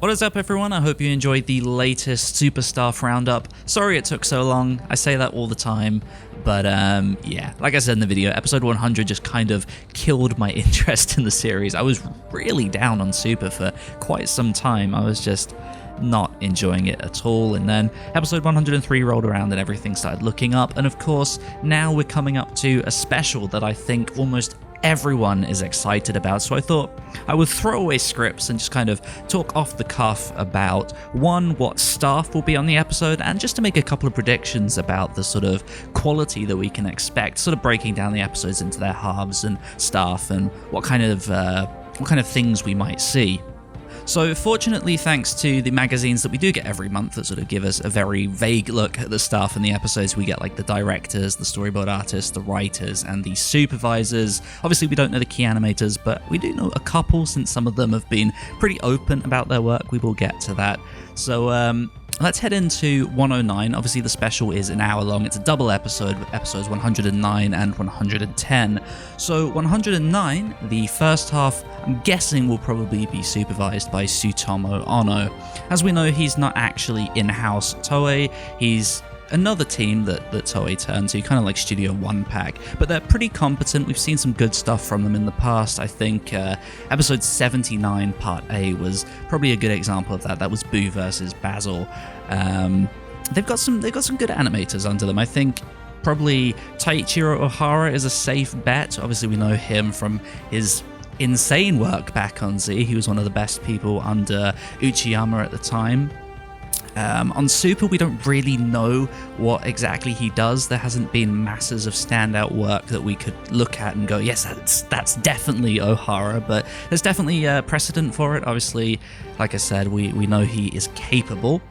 What is up, everyone? I hope you enjoyed the latest Superstar Roundup. Sorry it took so long. I say that all the time. But yeah, like I said in the video, episode 100 just kind of killed my interest in the series. I was really down on Super for quite some time. I was just not enjoying it at all. And then episode 103 rolled around and everything started looking up. And of course, now we're coming up to a special that I think almost everyone is excited about, so I thought I would throw away scripts and just kind of talk off the cuff about, one, what staff will be on the episode, and just to make a couple of predictions about the sort of quality that we can expect, sort of breaking down the episodes into their halves and staff and what kind of things we might see. So fortunately, thanks to the magazines that we do get every month that sort of give us a very vague look at the staff in the episodes, we get like the directors, the storyboard artists, the writers, and the supervisors. Obviously, we don't know the key animators, but we do know a couple since some of them have been pretty open about their work. We will get to that. So let's head into 109. Obviously, the special is an hour long. It's a double episode with episodes 109 and 110. So 109, the first half, I'm guessing will probably be supervised by Tsutomu Ono. As we know, he's not actually in-house Toei. He's another team that Toei turned to, kind of like Studio One Pack, but they're pretty competent. We've seen some good stuff from them in the past. I think episode 79, Part A, was probably a good example of that. That was Boo versus Basil. They've got some good animators under them. I think probably Taichiro Ohara is a safe bet. Obviously, we know him from his insane work back on Z. He was one of the best people under Uchiyama at the time. On Super, we don't really know what exactly he does. There hasn't been masses of standout work that we could look at and go, yes, that's definitely Ohara, but there's definitely precedent for it. Obviously, like I said, we know he is capable.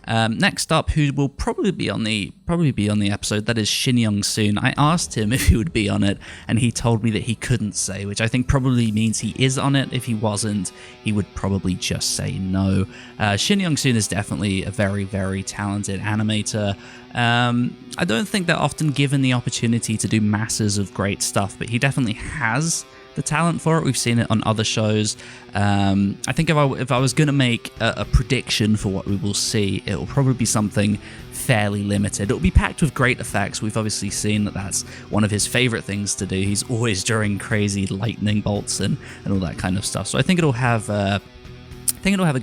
Next up, who will probably be on the episode, that is Shin Young-soon. I asked him if he would be on it, and he told me that he couldn't say, which I think probably means he is on it. If he wasn't, he would probably just say no. Shin Young-soon is definitely a very, very talented animator. I don't think they're often given the opportunity to do masses of great stuff, but he definitely has the talent for it. We've seen it on other shows. I think if I was going to make a prediction for what we will see, it will probably be something fairly limited. It will be packed with great effects. We've obviously seen that that's one of his favorite things to do. He's always drawing crazy lightning bolts and all that kind of stuff. So I think it'll have a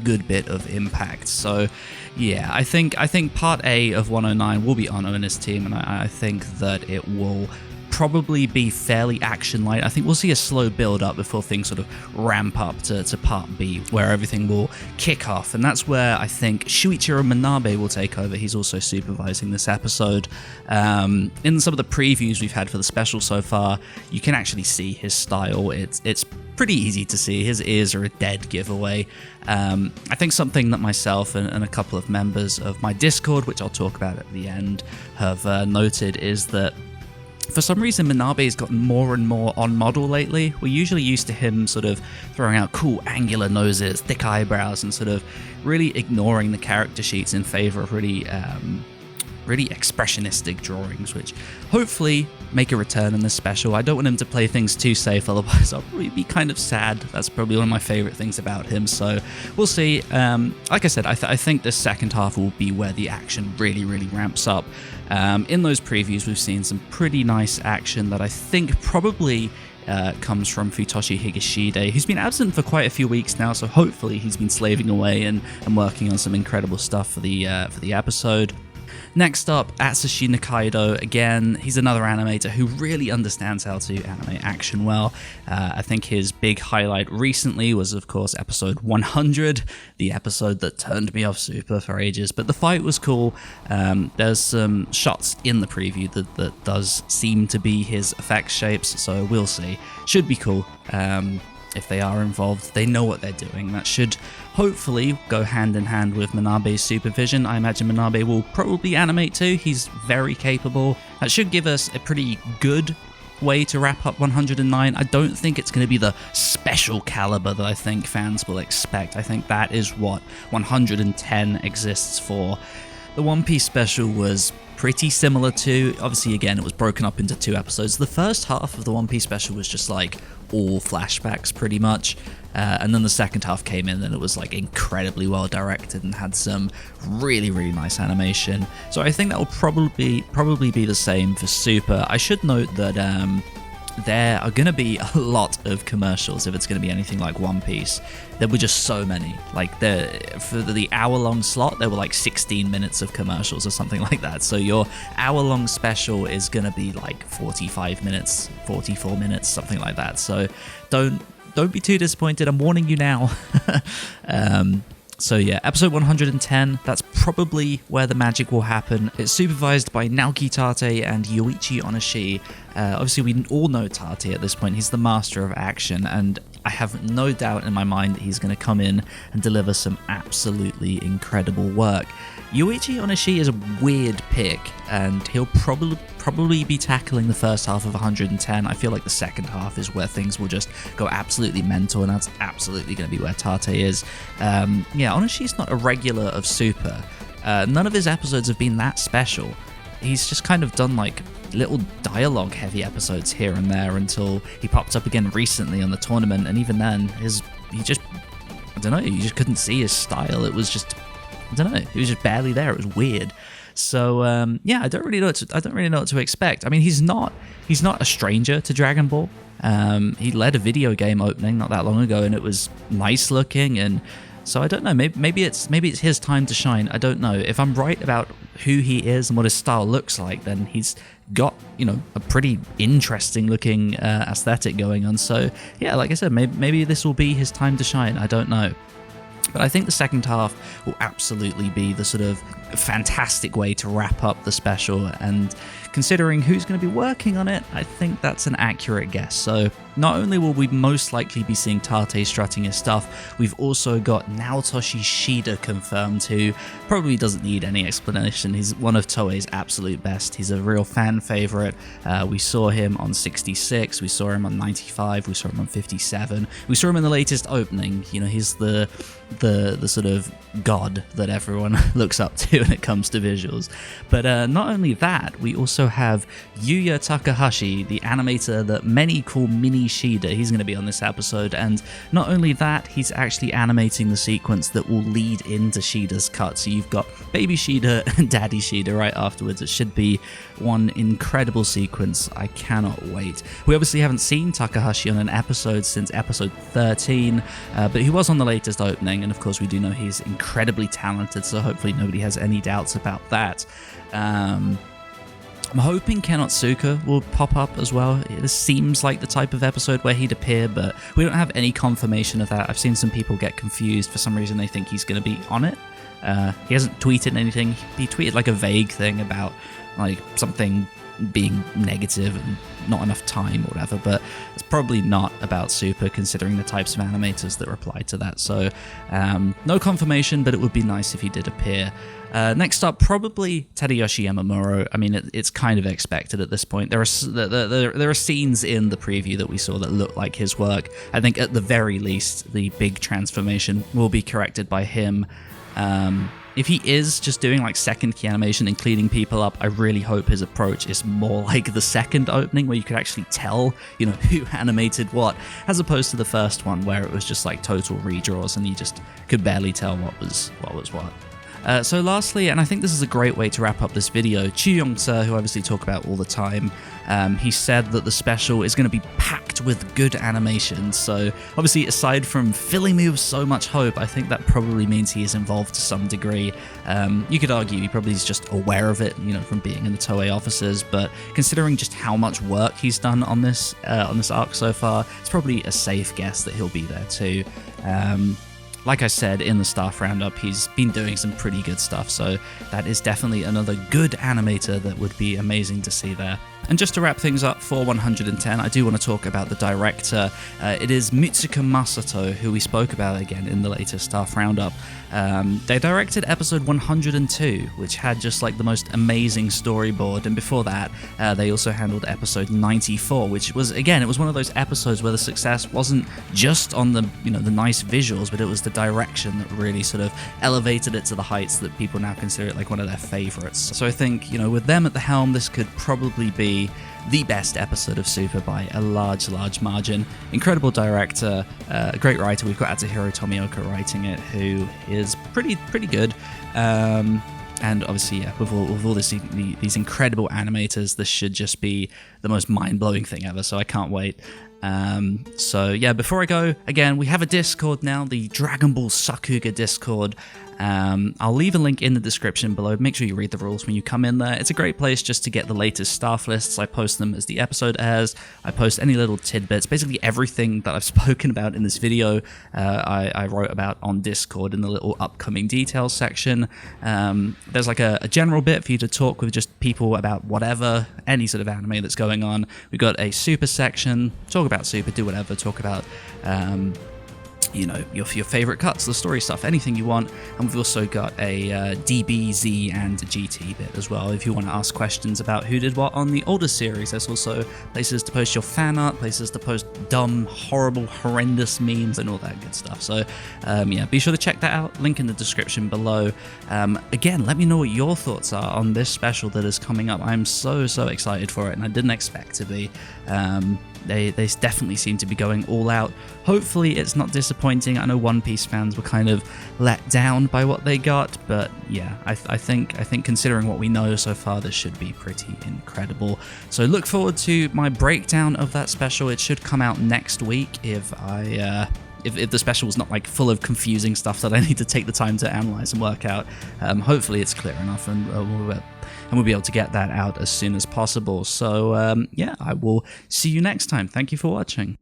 good bit of impact. So yeah, I think Part A of 109 will be Ono and his team, and I think that it will probably be fairly action light. I think we'll see a slow build up before things sort of ramp up to Part B, where everything will kick off, and that's where I think Shuichiro Manabe will take over. He's also supervising this episode. In some of the previews we've had for the special so far, you can actually see his style. It's pretty easy to see. His ears are a dead giveaway. I think something that myself and a couple of members of my Discord, which I'll talk about at the end, have noted is that for some reason, Manabe's gotten more and more on model lately. We're usually used to him sort of throwing out cool angular noses, thick eyebrows, and sort of really ignoring the character sheets in favor of really expressionistic drawings, which hopefully make a return in this special. I don't want him to play things too safe, otherwise I'll probably be kind of sad. That's probably one of my favorite things about him, so we'll see. Like I said, I think the second half will be where the action really ramps up. In those previews, we've seen some pretty nice action that I think probably comes from Futoshi Higashide, who's been absent for quite a few weeks now, so hopefully he's been slaving away and working on some incredible stuff for the episode. Next up, Atsushi Nikaido. Again, he's another animator who really understands how to animate action well. I think his big highlight recently was, of course, episode 100, the episode that turned me off Super for ages, but the fight was cool. There's some shots in the preview that does seem to be his effects shapes, so we'll see. Should be cool. If they are involved, they know what they're doing. That should hopefully go hand in hand with Manabe's supervision. I imagine Manabe will probably animate too. He's very capable. That should give us a pretty good way to wrap up 109. I don't think it's going to be the special caliber that I think fans will expect. I think that is what 110 exists for. The One Piece special was pretty similar to, obviously again it was broken up into two episodes. The first half of the One Piece special was just like, all flashbacks pretty much. And then the second half came in and it was like incredibly well directed and had some really, really nice animation. So I think that will probably be the same for Super. I should note that there are going to be a lot of commercials if it's going to be anything like One Piece. There were just so many. Like for the hour-long slot, there were like 16 minutes of commercials or something like that. So your hour-long special is going to be like 45 minutes, 44 minutes, something like that. So don't be too disappointed. I'm warning you now. So yeah, episode 110, that's probably where the magic will happen. It's supervised by Naoki Tate and Yoichi Onoshi. Obviously, we all know Tate at this point. He's the master of action, and I have no doubt in my mind that he's going to come in and deliver some absolutely incredible work. Yoichi Onoshi is a weird pick, and he'll probably be tackling the first half of 110. I feel like the second half is where things will just go absolutely mental, and that's absolutely going to be where Tate is. Yeah, Onoshi's not a regular of Super. None of his episodes have been that special. He's just kind of done like little dialogue-heavy episodes here and there until he popped up again recently on the tournament, and even then, you just couldn't see his style. It was just, I don't know, he was just barely there. It was weird. So yeah, I don't really know what to expect. I mean, he's not a stranger to Dragon Ball. He led a video game opening not that long ago, and it was nice looking. And so I don't know. Maybe it's his time to shine. I don't know. If I'm right about who he is and what his style looks like, then he's got, a pretty interesting looking aesthetic going on. So yeah, like I said, maybe this will be his time to shine. I don't know. But I think the second half will absolutely be the sort of fantastic way to wrap up the special, and considering who's going to be working on it, I think that's an accurate guess. So not only will we most likely be seeing Tate strutting his stuff, we've also got Naotoshi Shida confirmed, who probably doesn't need any explanation. He's one of Toei's absolute best. He's a real fan favorite. We saw him on 66, we saw him on 95, we saw him on 57, we saw him in the latest opening. He's the sort of god that everyone looks up to when it comes to visuals. But not only that, we also have Yuya Takahashi, the animator that many call Mini Shida. He's going to be on this episode, and not only that, he's actually animating the sequence that will lead into Shida's cut. So you've got Baby Shida and Daddy Shida right afterwards. It should be one incredible sequence. I cannot wait. We obviously haven't seen Takahashi on an episode since episode 13, but he was on the latest opening, and of course we do know he's incredibly talented, so hopefully nobody has any doubts about that. I'm hoping Kenotsuka will pop up as well. It seems like the type of episode where he'd appear, but we don't have any confirmation of that. I've seen some people get confused. For some reason, they think he's going to be on it. He hasn't tweeted anything. He tweeted like a vague thing about like something being negative and not enough time or whatever, but it's probably not about Super considering the types of animators that replied to that. So no confirmation, but it would be nice if he did appear. Next up, probably Tadayoshi Yamamuro. I mean, it's kind of expected at this point. There are scenes in the preview that we saw that look like his work. I think at the very least, the big transformation will be corrected by him. If he is just doing like second key animation and cleaning people up, I really hope his approach is more like the second opening, where you could actually tell, who animated what, as opposed to the first one where it was just like total redraws and you just could barely tell what was what. So lastly, and I think this is a great way to wrap up this video, Chu Yong-se, who I obviously talk about all the time, he said that the special is going to be packed with good animation. So obviously, aside from filling me with so much hope, I think that probably means he is involved to some degree. You could argue he probably is just aware of it, from being in the Toei offices, but considering just how much work he's done on this arc so far, it's probably a safe guess that he'll be there too. Like I said in the staff roundup, he's been doing some pretty good stuff, so that is definitely another good animator that would be amazing to see there. And just to wrap things up for 110, I do want to talk about the director. It is Mitsuka Masato, who we spoke about again in the latest staff roundup. They directed episode 102, which had just like the most amazing storyboard, and before that, they also handled episode 94, which was, again, it was one of those episodes where the success wasn't just on the, the nice visuals, but it was the direction that really sort of elevated it to the heights that people now consider it like one of their favorites. So I think, with them at the helm, this could probably be the best episode of Super by a large margin. Incredible director, great writer. We've got Atsuhiro Tomioka writing it, who is pretty good. And obviously, yeah, with all these incredible animators, this should just be the most mind-blowing thing ever, so I can't wait. So yeah, before I go, again, we have a Discord now, the Dragon Ball Sakuga Discord. I'll leave a link in the description below. Make sure you read the rules when you come in there. It's a great place just to get the latest staff lists. I post them as the episode airs. I post any little tidbits, basically everything that I've spoken about in this video, I wrote about on Discord in the little upcoming details section. There's like a general bit for you to talk with just people about whatever, any sort of anime that's going on. We've got a Super section, talk about Super, do whatever, talk about your favorite cuts, the story stuff, anything you want. And we've also got a DBZ and GT bit as well if you want to ask questions about who did what on the older series. There's also places to post your fan art, places to post dumb, horrible, horrendous memes and all that good stuff. So yeah, be sure to check that out, link in the description below. Again, let me know what your thoughts are on this special that is coming up. I'm so excited for it, and I didn't expect to be. They definitely seem to be going all out. Hopefully it's not disappointing. I know One Piece fans were kind of let down by what they got, but yeah, I think considering what we know so far, this should be pretty incredible. So look forward to my breakdown of that special. It should come out next week if the special is not like full of confusing stuff that I need to take the time to analyze and work out. Hopefully it's clear enough, and we'll be able to get that out as soon as possible. So yeah, I will see you next time. Thank you for watching.